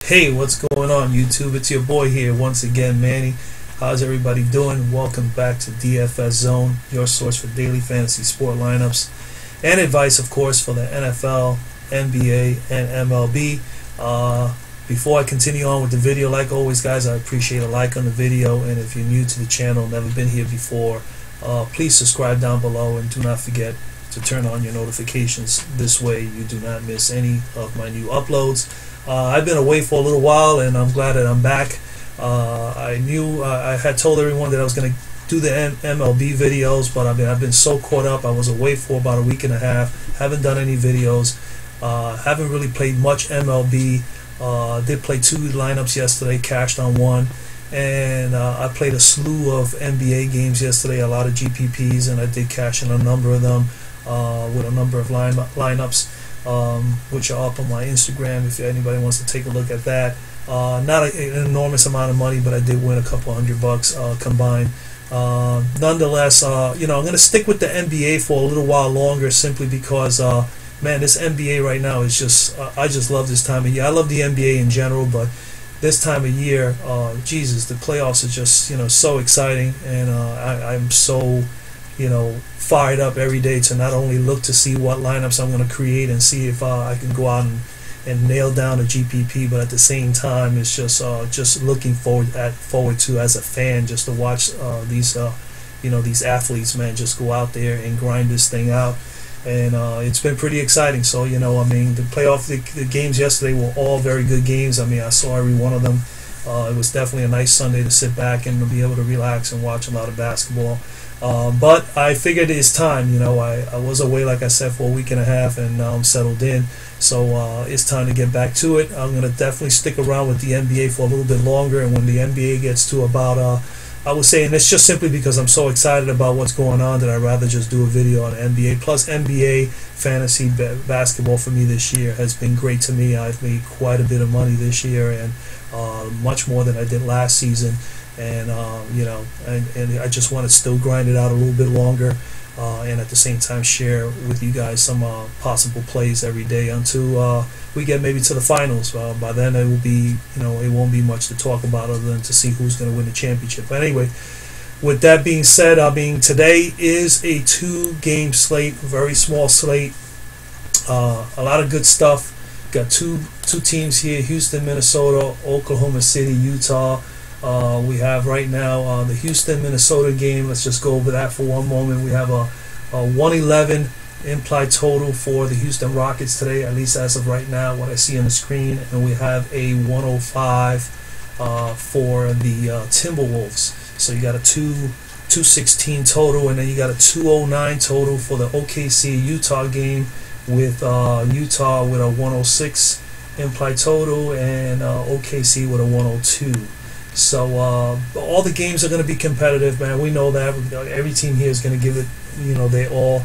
Hey, what's going on YouTube? It's your boy here once again, Manny. How's everybody doing? Welcome back to DFS Zone, your source for daily fantasy sport lineups and advice, of course, for the NFL, NBA, and MLB. Before I continue on with the video, like always, guys, I appreciate a like on the video, and if you're new to the channel, never been here before, please subscribe down below, and do not forget to turn on your notifications. This way you do not miss any of my new uploads. I've been away for a little while, and I'm glad that I'm back. I had told everyone that I was going to do the MLB videos, but I've been so caught up. I was away for about a week and a half. Haven't done any videos. Haven't really played much MLB. Did play 2 lineups yesterday, cashed on one, and I played a slew of NBA games yesterday, a lot of GPPs, and I did cash in a number of them with a number of lineups. Which are up on my Instagram if anybody wants to take a look at that. Not an enormous amount of money, but I did win a couple $100 combined. Nonetheless, I'm going to stick with the NBA for a little while longer, simply because, man, this NBA right now is just, I just love this time of year. I love the NBA in general, but this time of year, Jesus, the playoffs are just, so exciting, and I'm so, fired up every day to not only look to see what lineups I'm going to create and see if I can go out and nail down a GPP, but at the same time, it's just looking forward to, as a fan, just to watch these athletes, man, just go out there and grind this thing out. And it's been pretty exciting. So the playoff the games yesterday were all very good games. I saw every one of them. It was definitely a nice Sunday to sit back and to be able to relax and watch a lot of basketball. But I figured it's time. I was away, like I said, for a week and a half, and now I'm settled in. So it's time to get back to it. I'm going to definitely stick around with the NBA for a little bit longer. And when the NBA gets to about, I would say, and it's just simply because I'm so excited about what's going on, that I'd rather just do a video on NBA. Plus, NBA fantasy basketball for me this year has been great to me. I've made quite a bit of money this year, and much more than I did last season. And and I just want to still grind it out a little bit longer, and at the same time share with you guys some possible plays every day until we get maybe to the finals. By then it will be, it won't be much to talk about other than to see who's going to win the championship. But anyway, with that being said, today is a 2-game slate, very small slate, a lot of good stuff. Got two teams here: Houston, Minnesota, Oklahoma City, Utah. We have right now the Houston-Minnesota game. Let's just go over that for one moment. We have a 111 implied total for the Houston Rockets today, at least as of right now, what I see on the screen. And we have a 105 for the Timberwolves. So you got a 216 total, and then you got a 209 total for the OKC-Utah game, with Utah with a 106 implied total, and OKC with a 102. So all the games are going to be competitive, man. We know that. Every team here is going to give it, they all.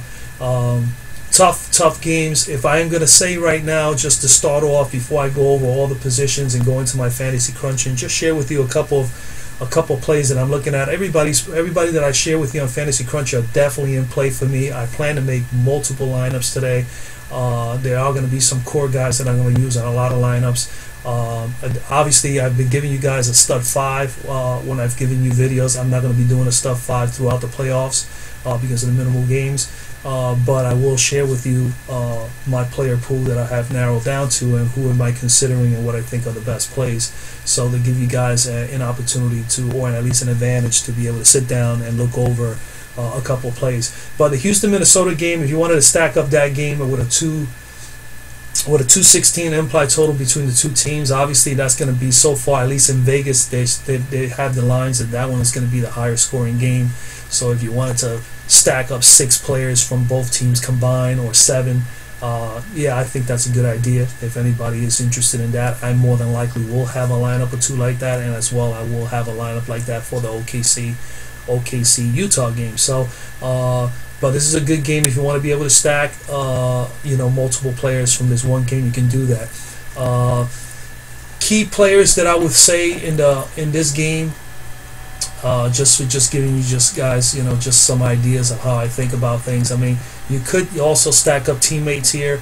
Tough games. If I am going to say right now, just to start off, before I go over all the positions and go into my fantasy crunch, and just share with you a couple plays that I'm looking at. Everybody that I share with you on Fantasy Crunch are definitely in play for me. I plan to make multiple lineups today. There are going to be some core guys that I'm going to use on a lot of lineups. Obviously, I've been giving you guys a stud 5 when I've given you videos. I'm not going to be doing a stud 5 throughout the playoffs because of the minimal games. But I will share with you my player pool that I have narrowed down to, and who am I considering, and what I think are the best plays. So to give you guys an opportunity to, or at least an advantage, to be able to sit down and look over a couple plays. But the Houston-Minnesota game, if you wanted to stack up that game with a 216 implied total between the two teams, obviously that's going to be, so far, at least in Vegas, they have the lines that one is going to be the higher scoring game. So if you wanted to stack up 6 players from both teams combined, or 7, yeah, I think that's a good idea. If anybody is interested in that, I more than likely will have a lineup or 2 like that, and as well I will have a lineup like that for the OKC Utah game. So but this is a good game if you want to be able to stack multiple players from this one game. You can do that. Key players that I would say in this game, just giving you guys just some ideas of how I think about things. You could also stack up teammates here.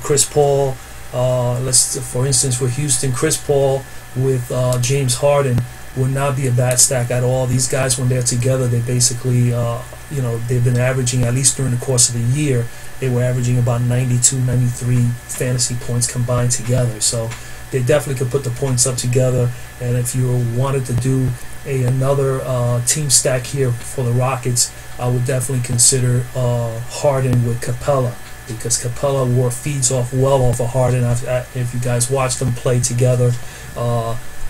Chris Paul, For instance, with Houston, Chris Paul with James Harden would not be a bad stack at all. These guys, when they're together, they basically, they've been averaging, at least during the course of the year, they were averaging about 92, 93 fantasy points combined together. So they definitely could put the points up together. And if you wanted to do another team stack here for the Rockets, I would definitely consider Harden with Capella, because Capella feeds well off of Harden. If you guys watch them play together,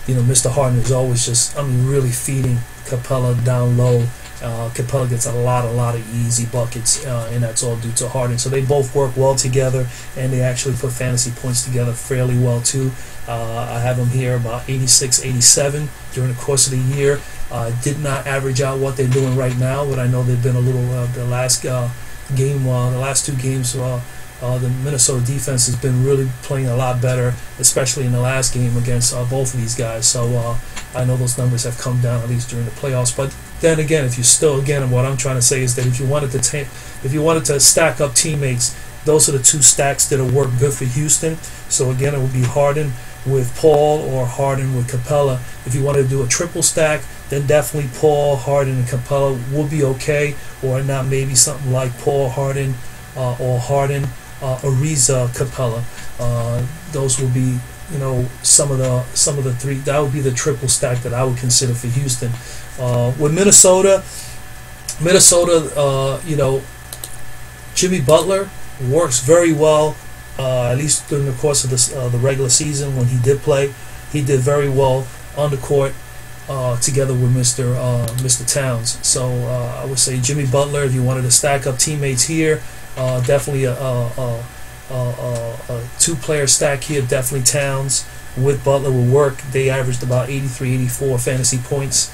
Mr. Harden is always just, really feeding Capella down low. Capella gets a lot of easy buckets, and that's all due to Harden. So they both work well together, and they actually put fantasy points together fairly well too. I have them here about 86, 87 during the course of the year. Did not average out what they're doing right now, but I know they've been a little, the last two games, the Minnesota defense has been really playing a lot better, especially in the last game against both of these guys. So I know those numbers have come down, at least during the playoffs. But then again, if you still, again, what I'm trying to say is that if you wanted to stack up teammates, those are the two stacks that'll work good for Houston. So again, it would be Harden with Paul or Harden with Capella. If you wanted to do a triple stack, then definitely Paul, Harden, and Capella would be okay, or not, maybe something like Paul, Harden, or Harden, Ariza, Capella. Those will be, some of the three. That would be the triple stack that I would consider for Houston. With Minnesota, Jimmy Butler works very well. At least during the course of the regular season, when he did play, he did very well on the court together with Mr. Towns. So I would say Jimmy Butler, if you wanted to stack up teammates here, definitely a two-player stack here. Definitely Towns with Butler will work. They averaged about 83, 84 fantasy points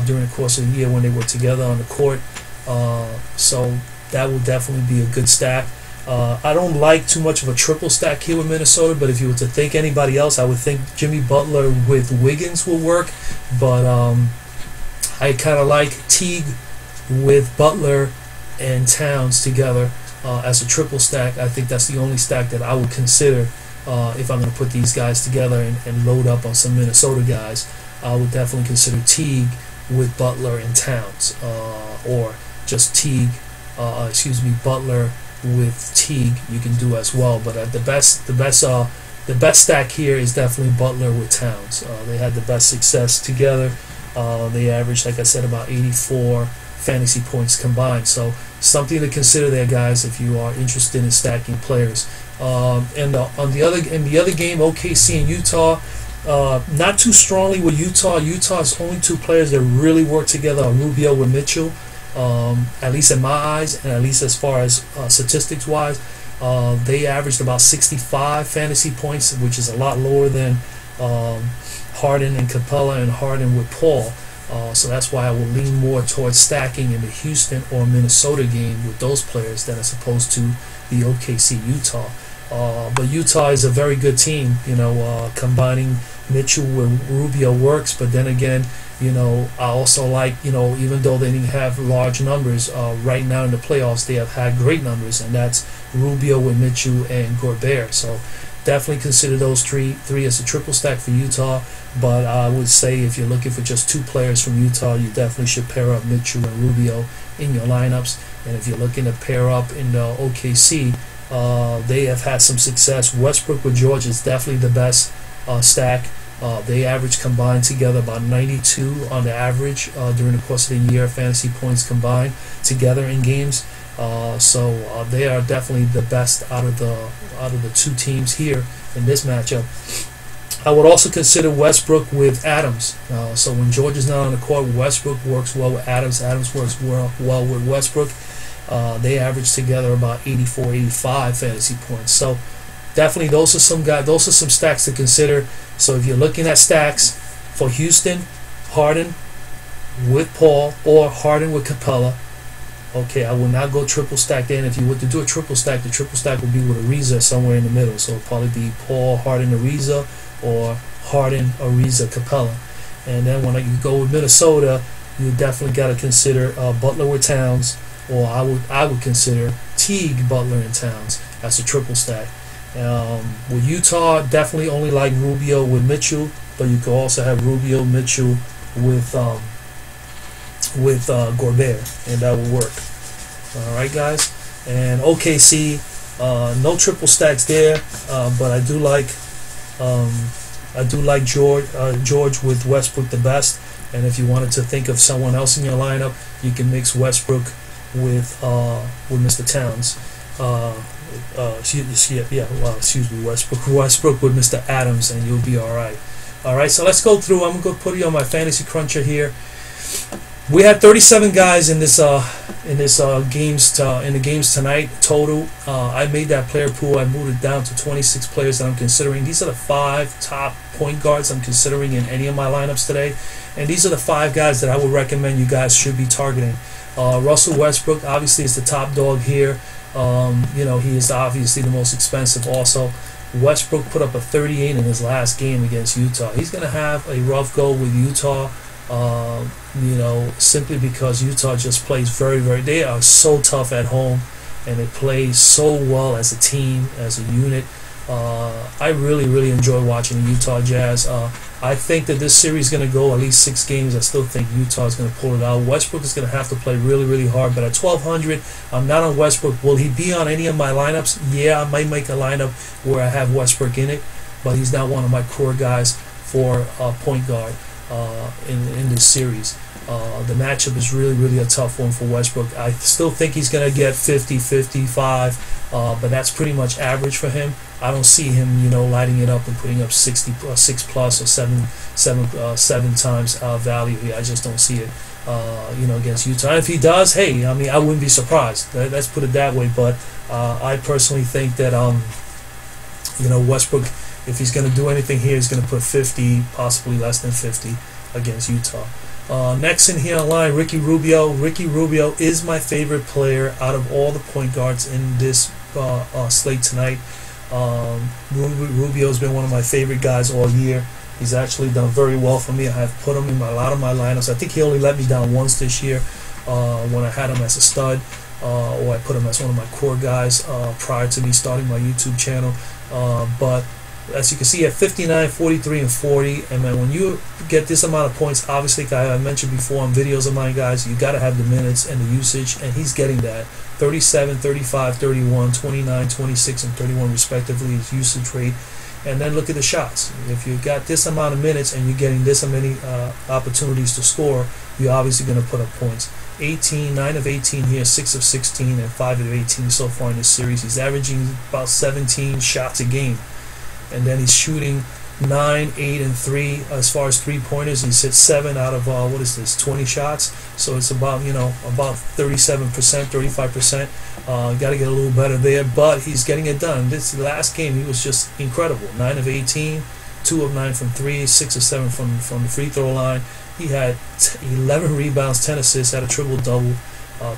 during the course of the year when they were together on the court. So that will definitely be a good stack. I don't like too much of a triple stack here with Minnesota, but if you were to think anybody else, I would think Jimmy Butler with Wiggins will work. But I kind of like Teague with Butler and Towns together as a triple stack. I think that's the only stack that I would consider if I'm going to put these guys together and load up on some Minnesota guys. I would definitely consider Teague with Butler and Towns, or just Teague, Butler with Teague you can do as well. But the best stack here is definitely Butler with Towns. They had the best success together. They averaged, like I said, about 84 fantasy points combined. So something to consider there, guys, if you are interested in stacking players. And on the other game, OKC and Utah, not too strongly with Utah. Utah's only two players that really work together are Rubio with Mitchell. At least in my eyes, and at least as far as statistics wise, they averaged about 65 fantasy points, which is a lot lower than Harden and Capella and Harden with Paul. So that's why I will lean more towards stacking in the Houston or Minnesota game with those players than as opposed to the OKC Utah. But Utah is a very good team. Combining Mitchell with Rubio works, but then again, I also like, even though they didn't have large numbers, right now in the playoffs, they have had great numbers, and that's Rubio with Mitchell and Gobert. So definitely consider those three as a triple stack for Utah. But I would say if you're looking for just two players from Utah, you definitely should pair up Mitchell and Rubio in your lineups. And if you're looking to pair up in the OKC, they have had some success. Westbrook with George is definitely the best stack. They average combined together about 92 on the average during the course of the year, fantasy points combined together in games. So they are definitely the best out of the two teams here in this matchup. I would also consider Westbrook with Adams. So when George is not on the court, Westbrook works well with Adams. Adams works well with Westbrook. They average together about 84, 85 fantasy points. So definitely those are some stacks to consider. So if you're looking at stacks for Houston, Harden with Paul or Harden with Capella, okay, I will not go triple stack there. And if you were to do a triple stack, the triple stack would be with Ariza somewhere in the middle. So it'll probably be Paul, Harden, Ariza, or Harden, Ariza, Capella. And then when you go with Minnesota, you definitely got to consider Butler with Towns, or I would consider Teague, Butler, and Towns as a triple stack. With Utah, definitely only like Rubio with Mitchell, but you could also have Rubio Mitchell with Gobert, and that will work. All right, guys. And OKC, no triple stacks there, but I do like George with Westbrook the best. And if you wanted to think of someone else in your lineup, you can mix Westbrook with Mr. Towns. Excuse me, Westbrook with Mr. Adams, and you'll be all right. All right, so let's go through. I'm gonna put you on my fantasy cruncher here. We had 37 guys in the games tonight total. I made that player pool. I moved it down to 26 players that I'm considering. These are the 5 top point guards I'm considering in any of my lineups today, and these are the 5 guys that I would recommend you guys should be targeting. Russell Westbrook obviously is the top dog here. He is obviously the most expensive. Also, Westbrook put up a 38 in his last game against Utah. He's going to have a rough go with Utah. Simply because Utah just plays they are so tough at home, and they play so well as a team, as a unit. I really enjoy watching the Utah Jazz. I think that this series is going to go at least 6 games. I still think Utah is going to pull it out. Westbrook is going to have to play really hard, but at 1,200, I'm not on Westbrook. Will he be on any of my lineups? Yeah, I might make a lineup where I have Westbrook in it, but he's not one of my core guys for point guard in this series. The matchup is really a tough one for Westbrook. I still think he's going to get 50, 55, but that's pretty much average for him. I don't see him, lighting it up and putting up 6 plus or 7 times value here. I just don't see it, against Utah. And if he does, hey, I wouldn't be surprised. Let's put it that way. But I personally think that, Westbrook, if he's going to do anything here, he's going to put 50, possibly less than 50 against Utah. Next in here line, Ricky Rubio. Ricky Rubio is my favorite player out of all the point guards in this slate tonight. Rubio's been one of my favorite guys all year. He's actually done very well for me. I have put him in a lot of my lineups. I think he only let me down once this year when I had him as a stud, or I put him as one of my core guys prior to me starting my YouTube channel. But as you can see, at 59, 43, and 40, and then when you get this amount of points, obviously, I mentioned before on videos of mine, guys, you got to have the minutes and the usage, and he's getting that. 37, 35, 31, 29, 26, and 31 respectively is usage rate. And then look at the shots. If you've got this amount of minutes and you're getting this many opportunities to score, you're obviously going to put up points. 9 of 18 here, 6 of 16, and 5 of 18 so far in this series. He's averaging about 17 shots a game. And then he's shooting 9, 8, and 3 as far as 3-pointers. He's hit 7 out of 20 shots. So it's about 37%, 35%. Got to get a little better there, but he's getting it done. This last game, he was just incredible. 9 of 18, 2 of 9 from 3, 6 of 7 from the free throw line. He had 11 rebounds, 10 assists, had a triple-double,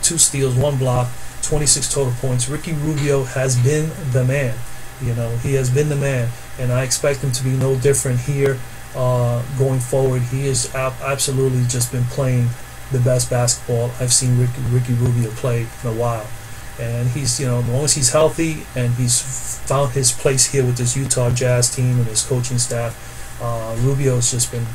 2 steals, 1 block, 26 total points. Ricky Rubio has been the man. He has been the man, and I expect him to be no different here going forward. He has absolutely just been playing the best basketball I've seen Ricky Rubio play in a while. And he's, as long as he's healthy and he's found his place here with this Utah Jazz team and his coaching staff, Rubio's just been,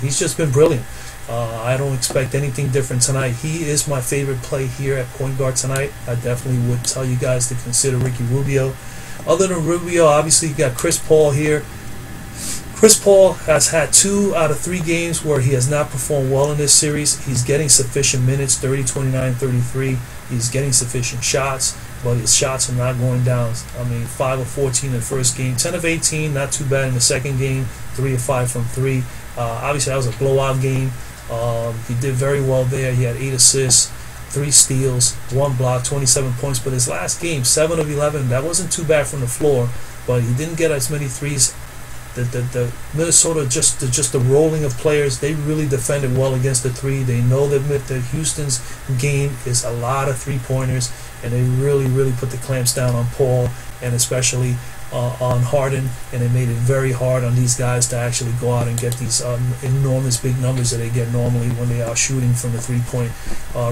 he's just been brilliant. I don't expect anything different tonight. He is my favorite play here at point guard tonight. I definitely would tell you guys to consider Ricky Rubio. Other than Rubio, obviously you got Chris Paul here. Chris Paul has had 2 out of 3 games where he has not performed well in this series. He's getting sufficient minutes, 30, 29, 33. He's getting sufficient shots, but his shots are not going down. 5 of 14 in the first game, 10 of 18, not too bad in the second game, 3 of 5 from 3. Obviously that was a blowout game. He did very well there. He had 8 assists, 3 steals, 1 block, 27 points. But his last game, 7 of 11, that wasn't too bad from the floor, but he didn't get as many threes. The Minnesota, just the rolling of players, they really defended well against the 3. They know that Houston's game is a lot of 3-pointers, and they really put the clamps down on Paul and especially on Harden, and it made it very hard on these guys to actually go out and get these enormous big numbers that they get normally when they are shooting from the 3-point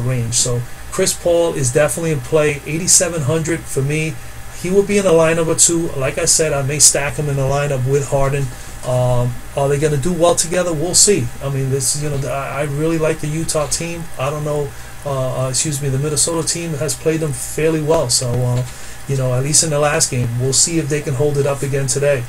range. So Chris Paul is definitely in play. 8,700 for me. he will be in a lineup or two. Like I said, I may stack him in a lineup with Harden. Are they going to do well together? We'll see. I mean, this, I really like the Utah team. I don't know. The Minnesota team has played them fairly well. So, at least in the last game, we'll see if they can hold it up again today.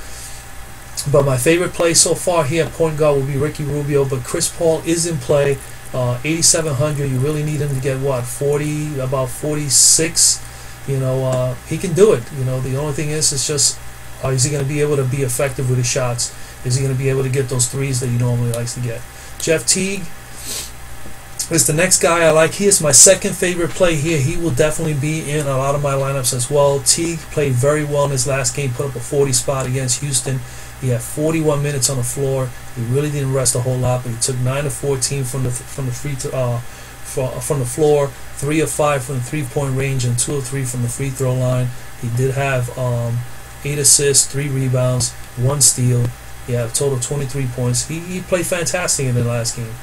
But my favorite play so far here at point guard will be Ricky Rubio. But Chris Paul is in play. 8,700. You really need him to get what, 40, about 46. He can do it. The only thing is just, is he going to be able to be effective with his shots? Is he going to be able to get those threes that he normally likes to get? Jeff Teague is the next guy I like. He is my second favorite play here. He will definitely be in a lot of my lineups as well. Teague played very well in his last game, put up a 40 spot against Houston. He had 41 minutes on the floor. He really didn't rest a whole lot, but he took 9 of 14 from the floor, 3 of 5 from the 3-point range, and 2 of 3 from the free throw line. He did have 8 assists, 3 rebounds, 1 steal. He had a total of 23 points. He played fantastic in the last game.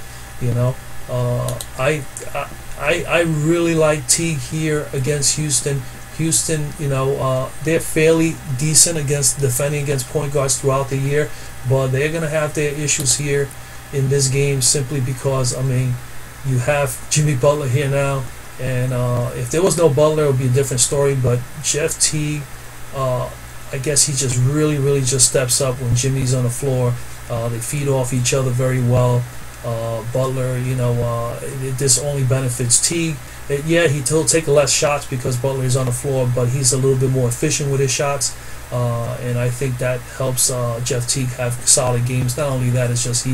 I really like Teague here against Houston. Houston, they're fairly decent against defending against point guards throughout the year, but they're going to have their issues here in this game simply because, you have Jimmy Butler here now, and if there was no Butler, it would be a different story, but Jeff Teague, I guess he just really just steps up when Jimmy's on the floor. They feed off each other very well. Butler, this only benefits Teague. He'll take less shots because Butler is on the floor, but he's a little bit more efficient with his shots, and I think that helps Jeff Teague have solid games. Not only that, it's just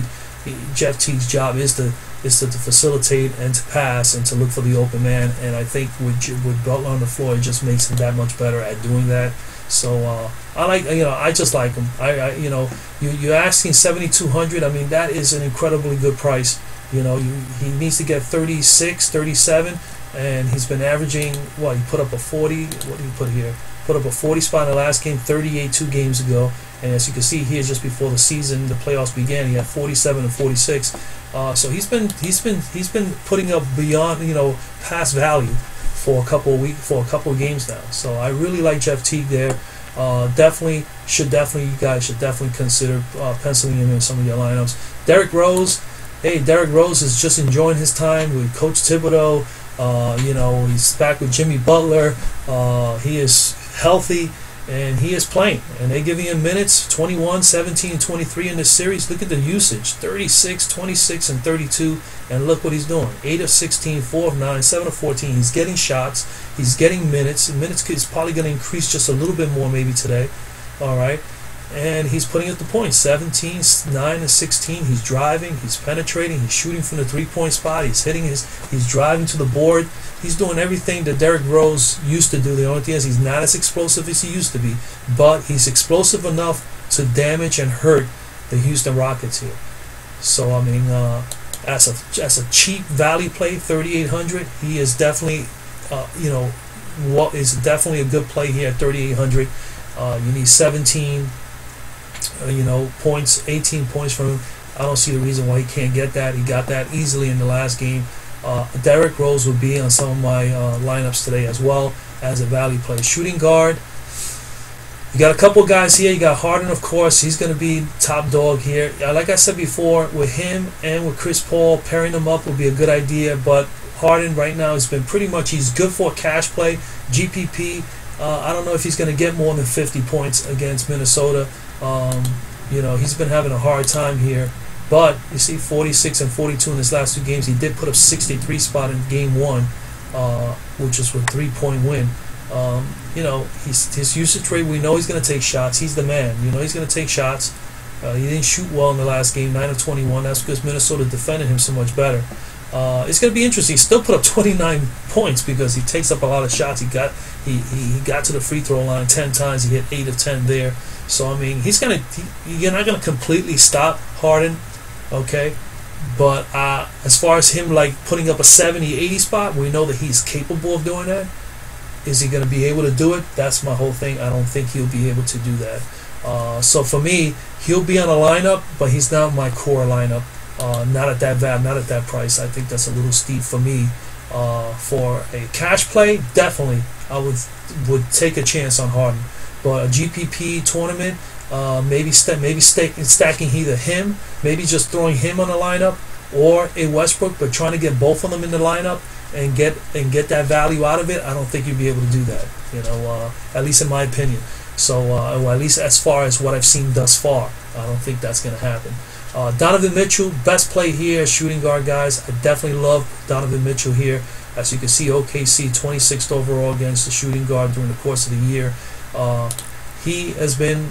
Jeff Teague's job is to facilitate and to pass and to look for the open man, and I think with Butler on the floor, it just makes him that much better at doing that. So I just like him. You're asking 7,200. That is an incredibly good price. He needs to get 36, 37, and he's been averaging what? He put up a 40. What did he put here? Put up a 40 spot in the last game, 38 2 games ago. And as you can see here, just before the season, the playoffs began, he had 47 and 46. So he's been putting up beyond past value for a couple of games now. So I really like Jeff Teague there. You guys should definitely consider penciling him in some of your lineups. Derrick Rose. Hey, Derrick Rose is just enjoying his time with Coach Thibodeau. He's back with Jimmy Butler. He is healthy, and he is playing. And they're giving him minutes, 21, 17, 23 in this series. Look at the usage, 36, 26, and 32. And look what he's doing. 8 of 16, 4 of 9, 7 of 14. He's getting shots. He's getting minutes. The minutes is probably going to increase just a little bit more maybe today. All right. And he's putting up the points, 17, 9, and 16. He's driving, he's penetrating, he's shooting from the three-point spot, he's driving to the board. He's doing everything that Derrick Rose used to do. The only thing is he's not as explosive as he used to be, but he's explosive enough to damage and hurt the Houston Rockets here. So, as a cheap value play, 3,800, he is definitely, is definitely a good play here at 3,800. You need 17. Points, 18 points from him. I don't see the reason why he can't get that. He got that easily in the last game. Derrick Rose will be on some of my lineups today as well as a value play. Shooting guard. You got a couple guys here. You got Harden, of course. He's going to be top dog here. Like I said before, with him and with Chris Paul, pairing them up would be a good idea. But Harden right now has been he's good for a cash play. GPP. I don't know if he's going to get more than 50 points against Minnesota. He's been having a hard time here. But you see 46 and 42 in his last 2 games. He did put up 63 spot in game 1, which is with 3-point win. His usage rate, we know he's going to take shots. He's the man. He's going to take shots. He didn't shoot well in the last game, 9 of 21. That's because Minnesota defended him so much better. It's going to be interesting. He still put up 29 points because he takes up a lot of shots. He got to the free throw line 10 times. He hit 8 of 10 there. So you're not gonna completely stop Harden, okay? But as far as him putting up a 70, 80 spot, we know that he's capable of doing that. Is he gonna be able to do it? That's my whole thing. I don't think he'll be able to do that. So for me, he'll be on a lineup, but he's not my core lineup. Not at that value, not at that price. I think that's a little steep for me. For a cash play, definitely, I would would take a chance on Harden. But a GPP tournament, maybe stacking either him, maybe just throwing him on the lineup, or a Westbrook, but trying to get both of them in the lineup and get that value out of it. I don't think you'd be able to do that. At least in my opinion. So, or at least as far as what I've seen thus far, I don't think that's going to happen. Donovan Mitchell, best play here, shooting guard, guys. I definitely love Donovan Mitchell here. As you can see, OKC 26th overall against the shooting guard during the course of the year. He has been,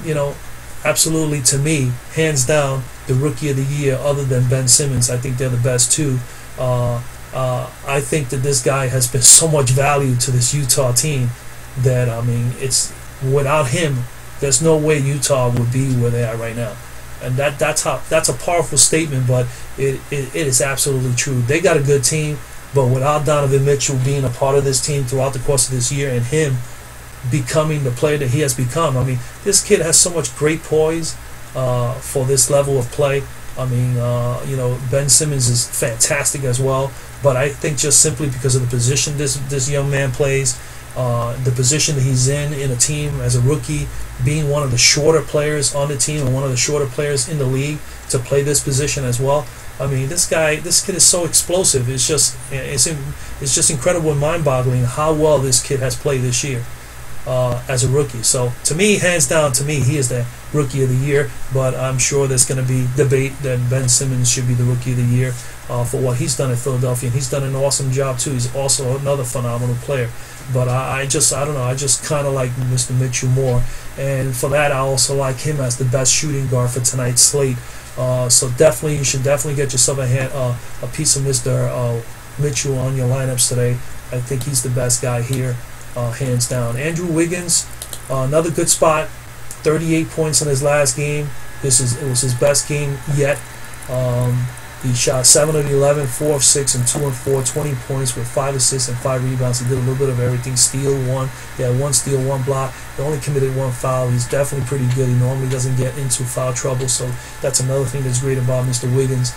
absolutely, to me, hands down, the rookie of the year other than Ben Simmons. I think they're the best two. I think that this guy has been so much value to this Utah team that, it's without him, there's no way Utah would be where they are right now. And that's a powerful statement, but it is absolutely true. They got a good team, but without Donovan Mitchell being a part of this team throughout the course of this year and him becoming the player that he has become, this kid has so much great poise for this level of play. Ben Simmons is fantastic as well, but I think just simply because of the position this young man plays, the position that he's in a team as a rookie, being one of the shorter players on the team and one of the shorter players in the league to play this position as well. This kid is so explosive. It's just incredible and mind-boggling how well this kid has played this year as a rookie. So to me, hands down, he is the rookie of the year. But I'm sure there's going to be debate that Ben Simmons should be the rookie of the year for what he's done in Philadelphia, and he's done an awesome job too. He's also another phenomenal player. But I don't know. I just kind of like Mr. Mitchell more, and for that, I also like him as the best shooting guard for tonight's slate. So definitely, you should definitely get yourself a piece of Mr. Mitchell on your lineups today. I think he's the best guy here, hands down. Andrew Wiggins, another good spot. 38 points in his last game. It was his best game yet. He shot 7 of 11, 4 of 6, and 2 of 4, 20 points with 5 assists and 5 rebounds. He did a little bit of everything. Steal, 1. He had 1 steal, 1 block. He only committed 1 foul. He's definitely pretty good. He normally doesn't get into foul trouble, so that's another thing that's great about Mr. Wiggins.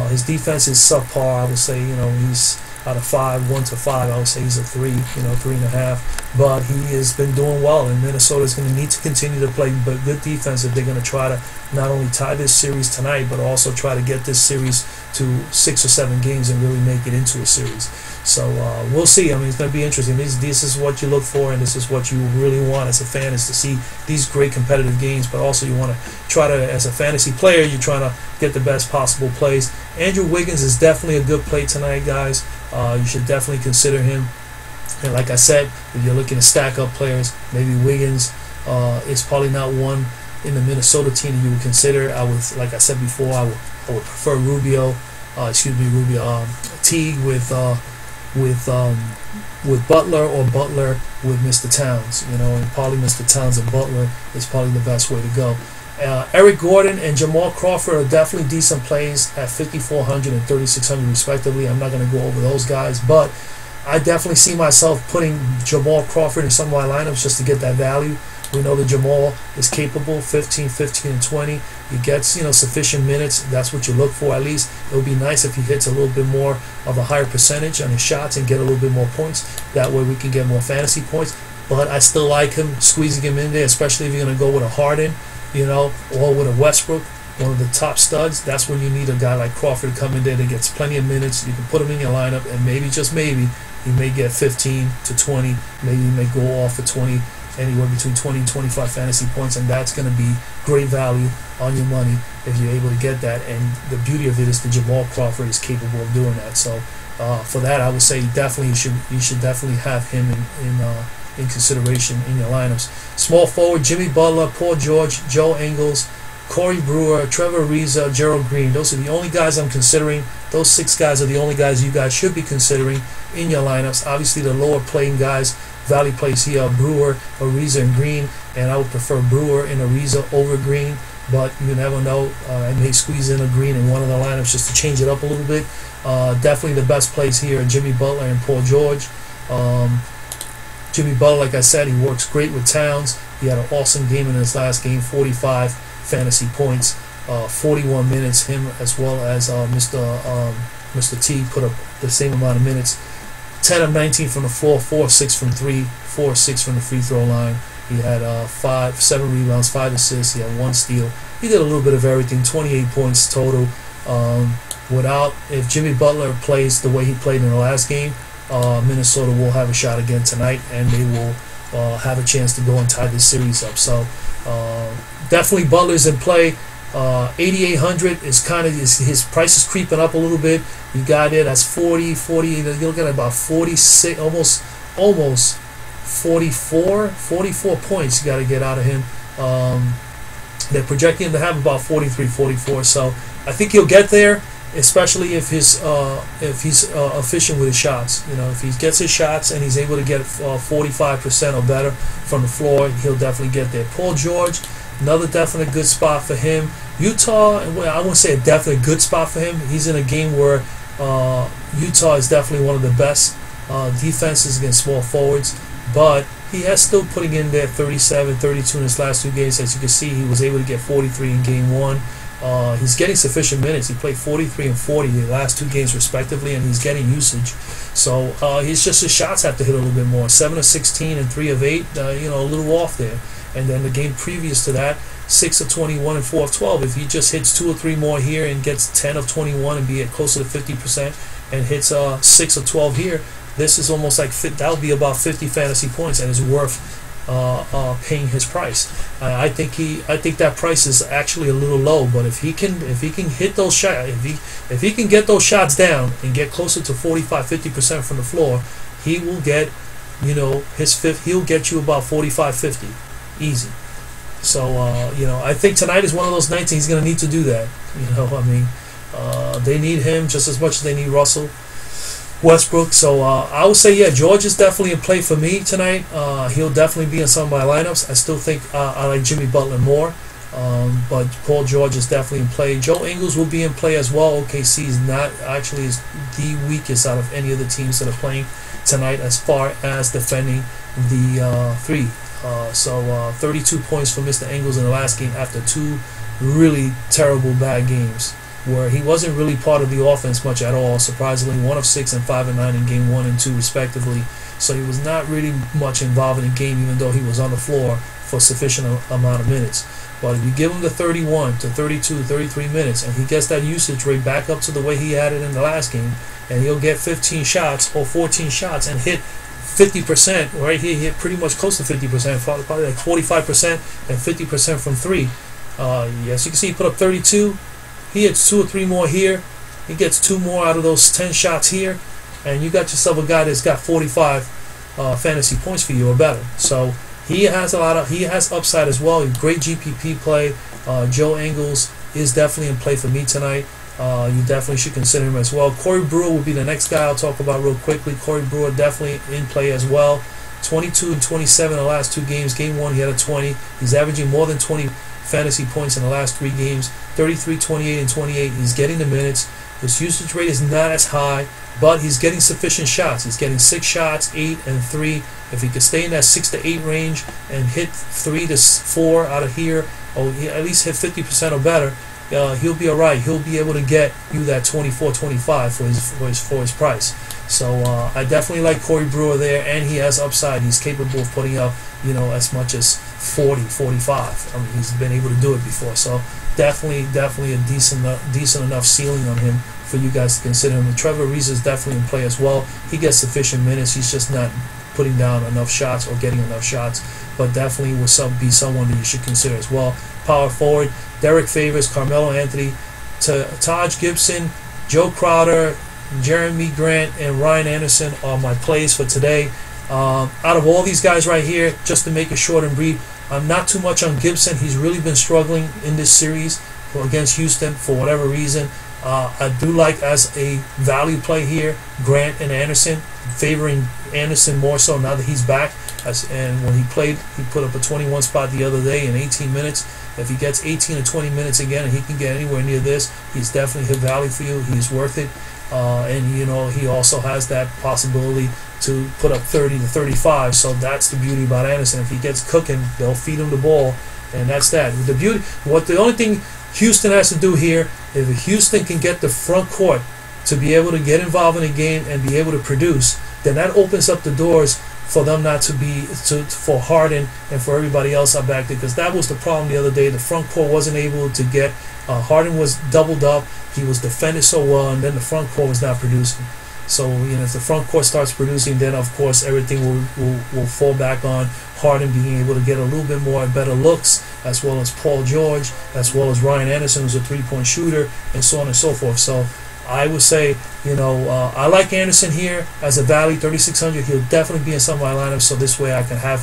His defense is subpar. I would say, he's out of 5, 1 to 5. I would say he's a 3, 3.5. But he has been doing well, and Minnesota is going to need to continue to play good defense if they're going to try to not only tie this series tonight, but also try to get this series to 6 or 7 games and really make it into a series. So we'll see. It's going to be interesting. This is what you look for, and this is what you really want as a fan, is to see these great competitive games. But also you want to try to, as a fantasy player, you're trying to get the best possible plays. Andrew Wiggins is definitely a good play tonight, guys. You should definitely consider him. And like I said, if you're looking to stack up players, maybe Wiggins is probably not one in the Minnesota team that you would consider. Like I said before, I would prefer Teague with Butler, or Butler with Mr. Towns. And probably Mr. Towns and Butler is probably the best way to go. Eric Gordon and Jamal Crawford are definitely decent plays at 5,400 and 3,600 respectively. I'm not going to go over those guys, but I definitely see myself putting Jamal Crawford in some of my lineups just to get that value. We know that Jamal is capable, 15, 15, and 20. He gets, sufficient minutes. That's what you look for, at least. It would be nice if he hits a little bit more of a higher percentage on his shots and get a little bit more points. That way we can get more fantasy points. But I still like him, squeezing him in there, especially if you're going to go with a Harden, or with a Westbrook, one of the top studs. That's when you need a guy like Crawford to come in there that gets plenty of minutes. You can put him in your lineup, and maybe, just maybe, he may get 15 to 20. Maybe he may go off for 20, anywhere between 20 and 25 fantasy points, and that's going to be great value on your money if you're able to get that. And the beauty of it is that Jamal Crawford is capable of doing that. So for that, I would say definitely you should definitely have him in consideration in your lineups. Small forward: Jimmy Butler, Paul George, Joe Ingles, Corey Brewer, Trevor Ariza, Gerald Green. Those are the only guys I'm considering. Those 6 guys are the only guys you guys should be considering in your lineups. Obviously, the lower playing guys, value plays here, Brewer, Ariza, and Green, and I would prefer Brewer and Ariza over Green, but you never know. I may squeeze in a Green in one of the lineups just to change it up a little bit. Definitely the best plays here are Jimmy Butler and Paul George. Jimmy Butler, like I said, he works great with Towns. He had an awesome game in his last game, 45 fantasy points, 41 minutes. Him as well as Mr. T put up the same amount of minutes. 10 of 19 from the floor, 4 of 6 from 3, 4 of 6 from the free throw line. He had 7 rebounds, 5 assists. He had 1 steal. He did a little bit of everything. 28 points total. If Jimmy Butler plays the way he played in the last game, Minnesota will have a shot again tonight, and they will have a chance to go and tie this series up. So definitely Butler's in play. 8,800 is kind of his price is creeping up a little bit. You got it. That's 40. You're looking at about 46, almost 44 points. You got to get out of him. They're projecting him to have about 43, 44. So I think he'll get there, especially if he's efficient with his shots. You know, if he gets his shots and he's able to get 45% or better from the floor, he'll definitely get there. Paul George, another definite good spot for him. Utah, I wouldn't say a definite good spot for him. He's in a game where Utah is definitely one of the best defenses against small forwards, but he has still putting in there 37, 32 in his last 2 games. As you can see, he was able to get 43 in game 1. He's getting sufficient minutes. He played 43 and 40 in the last 2 games respectively, and he's getting usage. So his shots have to hit a little bit more. 7 of 16 and 3 of 8, a little off there. And then the game previous to that, 6 of 21 and 4 of 12. If he just hits 2 or 3 more here and gets 10 of 21 and be at closer to 50% and hits 6 of 12 here, this is almost like that would be about 50 fantasy points, and it's worth paying his price. I think that price is actually a little low, but if he can hit those shots, if he can get those shots down and get closer to 45-50% from the floor, he will get he'll get you about 45-50 easy. So I think tonight is one of those nights he's going to need to do that. They need him just as much as they need Russell Westbrook. So I would say, yeah, George is definitely in play for me tonight. He'll definitely be in some of my lineups. I still think I like Jimmy Butler more, but Paul George is definitely in play. Joe Ingles will be in play as well. OKC is not actually is the weakest out of any of the teams that are playing tonight as far as defending the 3. So 32 points for Mr. Ingles in the last game after 2 really terrible bad games, where he wasn't really part of the offense much at all. Surprisingly, 1 of 6 and 5 of 9 in game 1 and 2 respectively. So he was not really much involved in the game, even though he was on the floor for a sufficient amount of minutes. But if you give him the 31 to 32, 33 minutes, and he gets that usage rate back up to the way he had it in the last game, and he'll get 15 shots or 14 shots and hit 50%, right? He hit pretty much close to 50%, probably like 45% and 50% from 3. Yes, you can see he put up 32. He hits 2 or 3 more here. He gets 2 more out of those 10 shots here, and you got yourself a guy that's got 45 fantasy points for you or better. So he has upside as well. Great GPP play. Joe Ingles is definitely in play for me tonight. You definitely should consider him as well. Corey Brewer will be the next guy I'll talk about real quickly. Corey Brewer definitely in play as well. 22 and 27 in the last 2 games. Game 1 he had a 20. He's averaging more than 20 fantasy points in the last 3 games. 33, 28, and 28. He's getting the minutes. His usage rate is not as high, but he's getting sufficient shots. He's getting 6 shots, 8 and 3. If he could stay in that 6 to 8 range and hit 3 to 4 out of here, or at least hit 50% or better, he'll be alright. He'll be able to get you that 24, 25 for his price. So I definitely like Corey Brewer there, and he has upside. He's capable of putting up as much as 40, 45. I mean, he's been able to do it before. So definitely a decent enough ceiling on him for you guys to consider him. And Trevor Ariza is definitely in play as well. He gets sufficient minutes. He's just not putting down enough shots or getting enough shots, but definitely will be someone that you should consider as well. Power forward, Derek Favors, Carmelo Anthony, Taj Gibson, Joe Crowder, Jeremy Grant, and Ryan Anderson are my plays for today. Out of all these guys right here, just to make it short and brief, I'm not too much on Gibson. He's really been struggling in this series against Houston for whatever reason. I do like, as a value play here, Grant and Anderson, favoring Anderson more so now that he's back. And when he played, he put up a 21 spot the other day in 18 minutes. If he gets 18 or 20 minutes again and he can get anywhere near this, he's definitely a value for you. He's worth it. And he also has that possibility to put up 30 to 35. So that's the beauty about Anderson. If he gets cooking, they'll feed him the ball, and that's that. The only thing Houston has to do here, if Houston can get the front court to be able to get involved in a game and be able to produce, then that opens up the doors for them not to be for Harden and for everybody else up back there, because that was the problem the other day. The front court wasn't able to get Harden was doubled up. He was defended so well, and then the front court was not producing. So if the front court starts producing, then of course everything will fall back on Harden being able to get a little bit more better looks, as well as Paul George, as well as Ryan Anderson, who's a three-point shooter, and so on and so forth. So I would say, I like Anderson here as a value, 3,600. He'll definitely be in some of my lineups, so this way I can have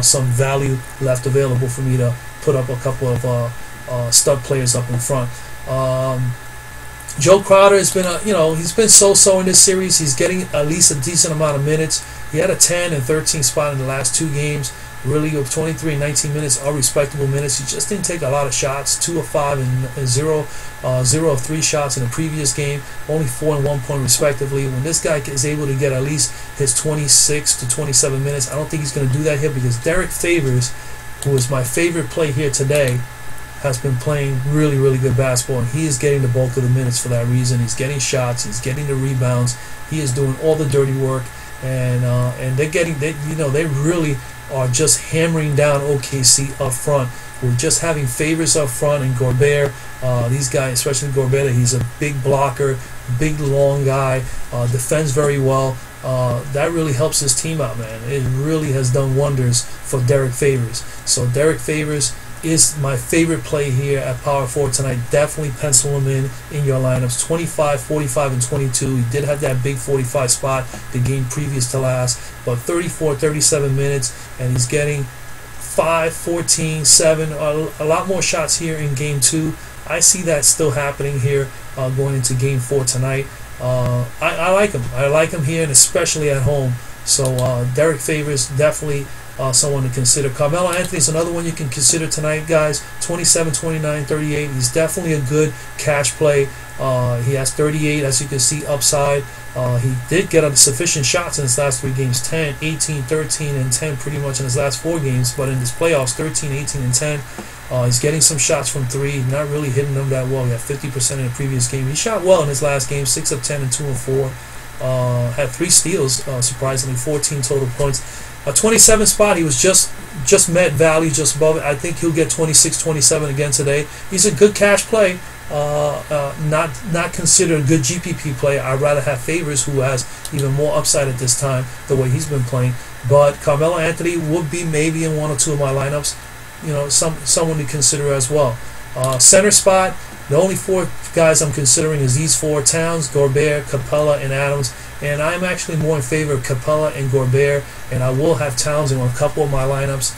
some value left available for me to put up a couple of stud players up in front. Joe Crowder has been, he's been so-so in this series. He's getting at least a decent amount of minutes. He had a 10 and 13 spot in the last 2 games. Really, with 23 and 19 minutes are respectable minutes. He just didn't take a lot of shots. 2 of 5 and 0 of 3 shots in the previous game. Only 4 and 1 point respectively. When this guy is able to get at least his 26 to 27 minutes, I don't think he's going to do that here, because Derek Favors, who is my favorite play here today, has been playing really, really good basketball, and he is getting the bulk of the minutes for that reason. He's getting shots, he's getting the rebounds, he is doing all the dirty work, and they really are just hammering down OKC up front. We're just having Favors up front, and Gobert. These guys, especially Gobert, he's a big blocker, big long guy, defends very well. That really helps his team out, man. It really has done wonders for Derek Favors. So Derek Favors is my favorite play here at power forward tonight. Definitely pencil him in your lineups. 25, 45, and 22. He did have that big 45 spot the game previous to last, but 34, 37 minutes, and he's getting 5, 14, 7, a lot more shots here in game 2. I see that still happening here going into game 4 tonight. I like him. I like him here, and especially at home. So Derek Favors, definitely someone to consider. Carmelo Anthony's another one you can consider tonight, guys. 27, 29, 38. He's definitely a good cash play. He has 38, as you can see, upside. He did get sufficient shots in his last 3 games. 10, 18, 13, and 10 pretty much in his last 4 games. But in his playoffs, 13, 18, and 10. He's getting some shots from 3, not really hitting them that well. He had 50% in the previous game. He shot well in his last game, 6 of 10 and 2 of 4. Had 3 steals, surprisingly, 14 total points. A 27 spot, he was just met value, just above it. I think he'll get 26, 27 again today. He's a good cash play, not considered a good GPP play. I'd rather have Favors, who has even more upside at this time, the way he's been playing. But Carmelo Anthony would be maybe in 1 or 2 of my lineups. Someone to consider as well. Center spot, the only 4 guys I'm considering is these 4: Towns, Gobert, Capella, and Adams. And I'm actually more in favor of Capella and Gobert, and I will have Towns in a couple of my lineups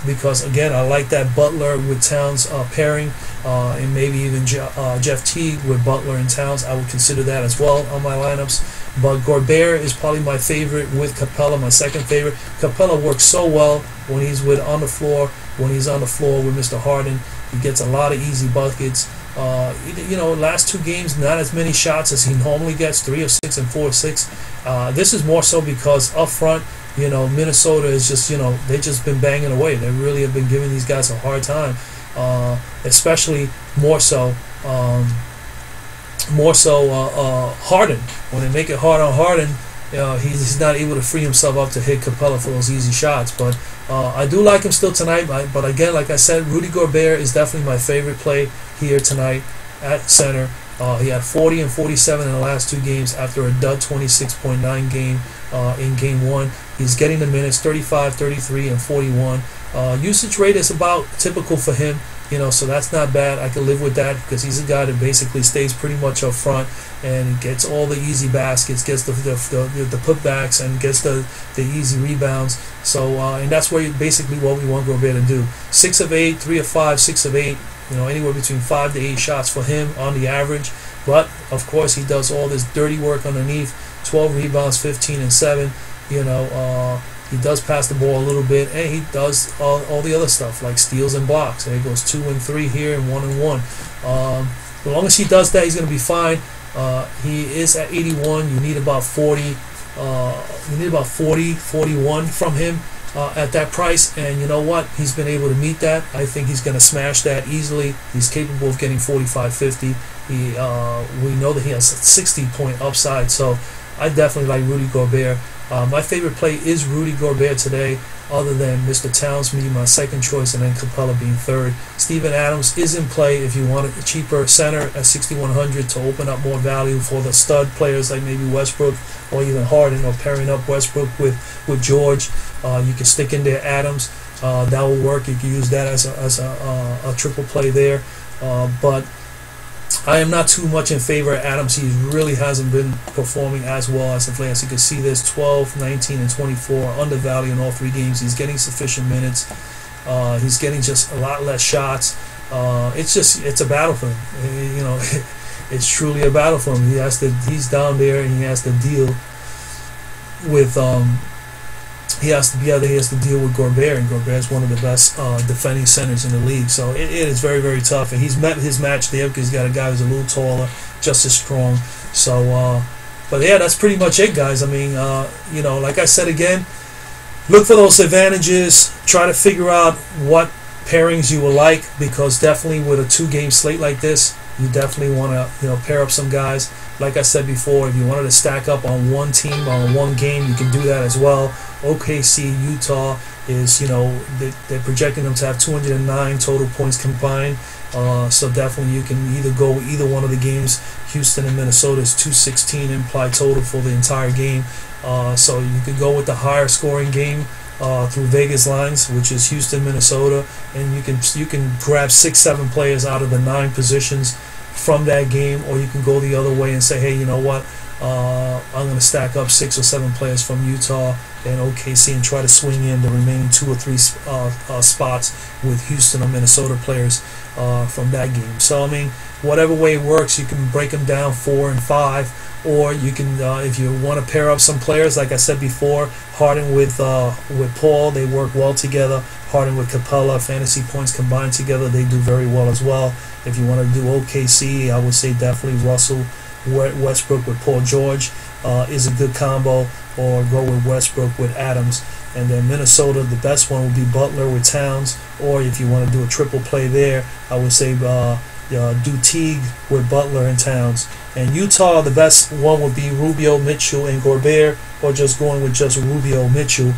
because, again, I like that Butler with Towns pairing, and maybe even Jeff Teague with Butler and Towns. I would consider that as well on my lineups. But Gobert is probably my favorite with Capella, my second favorite. Capella works so well when he's on the floor with Mr. Harden. He gets a lot of easy buckets. Last 2 games, not as many shots as he normally gets, 3 of 6 and 4 of 6. This is more so because up front, Minnesota is just, they've just been banging away. They really have been giving these guys a hard time, especially more so Harden. When they make it hard on Harden, he's not able to free himself up to hit Capella for those easy shots. But I do like him still tonight. But again, like I said, Rudy Gobert is definitely my favorite play here tonight at center. He had 40 and 47 in the last 2 games after a dud 26.9 game in game 1. He's getting the minutes, 35, 33, and 41. Usage rate is about typical for him. So that's not bad. I can live with that because he's a guy that basically stays pretty much up front and gets all the easy baskets, gets the putbacks, and gets the easy rebounds. So and that's basically what we want Gobert to do. 6 of 8, 3 of 5, 6 of 8. Anywhere between 5 to 8 shots for him on the average. But of course, he does all this dirty work underneath. 12 rebounds, 15 and 7. He does pass the ball a little bit, and he does all the other stuff like steals and blocks. And he goes 2 and 3 here and 1 and 1. As long as he does that, he's going to be fine. He is at 81. You need about 40. 41 from him at that price. And you know what? He's been able to meet that. I think he's going to smash that easily. He's capable of getting 45, 50. We know that he has a 60-point upside. So I definitely like Rudy Gobert. My favorite play is Rudy Gobert today, other than Mr. Towns being my second choice and then Capella being third. Steven Adams is in play if you want a cheaper center at 6,100 to open up more value for the stud players like maybe Westbrook or even Harden, or pairing up Westbrook with George. You can stick in there Adams. That will work. You can use that as a triple play there. But I am not too much in favor of Adams. He really hasn't been performing as well as of late. As you can see, there's 12, 19, and 24 undervalue in all 3 games. He's getting sufficient minutes. He's getting just a lot less shots. It's a battle for him. You know, it's truly a battle for him. He's down there and he has to deal with he has to deal with Gobert, and Gobert is one of the best defending centers in the league. So it is very, very tough, and he's met his match there because he's got a guy who's a little taller, just as strong. So, but yeah, that's pretty much it, guys. I mean, you know, like I said again, look for those advantages. Try to figure out what pairings you will like, because definitely with a 2-game slate like this, you definitely want to pair up some guys. Like I said before, if you wanted to stack up on one team on one game, you can do that as well. OKC, Utah is, they're projecting them to have 209 total points combined. So definitely you can either go with either one of the games. Houston and Minnesota is 216 implied total for the entire game. So you could go with the higher scoring game through Vegas lines, which is Houston, Minnesota, and you can grab 6-7 players out of the 9 positions from that game, or you can go the other way and say, hey, you know what, I'm going to stack up 6 or 7 players from Utah and OKC and try to swing in the remaining 2 or 3 spots with Houston or Minnesota players from that game. So I mean, whatever way it works, you can break them down 4 and 5, or you can, if you want to pair up some players, like I said before, Harden with Paul, they work well together. Harden with Capella, fantasy points combined together, they do very well as well. If you want to do OKC, I would say definitely Russell Westbrook with Paul George is a good combo, or go with Westbrook with Adams. And then Minnesota, the best one would be Butler with Towns, or if you want to do a triple play there, I would say do Teague with Butler and Towns. And Utah, the best one would be Rubio, Mitchell, and Gobert, or just going with just Rubio, Mitchell.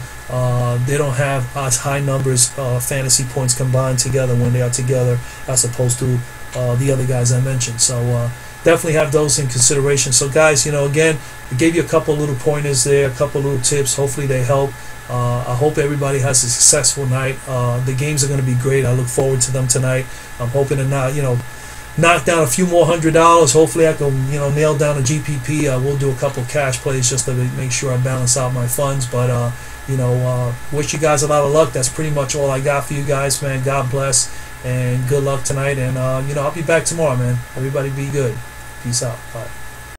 They don't have as high numbers fantasy points combined together when they are together as opposed to the other guys I mentioned. So definitely have those in consideration. So guys, again, I gave you a couple little pointers there, a couple little tips. Hopefully they help. I hope everybody has a successful night. The games are going to be great. I look forward to them tonight. I'm hoping to knock down a few more $100. Hopefully I can nail down a GPP. We'll do a couple cash plays just to make sure I balance out my funds. But wish you guys a lot of luck. That's pretty much all I got for you guys, man. God bless and good luck tonight. And I'll be back tomorrow, man. Everybody be good. Peace out. Bye.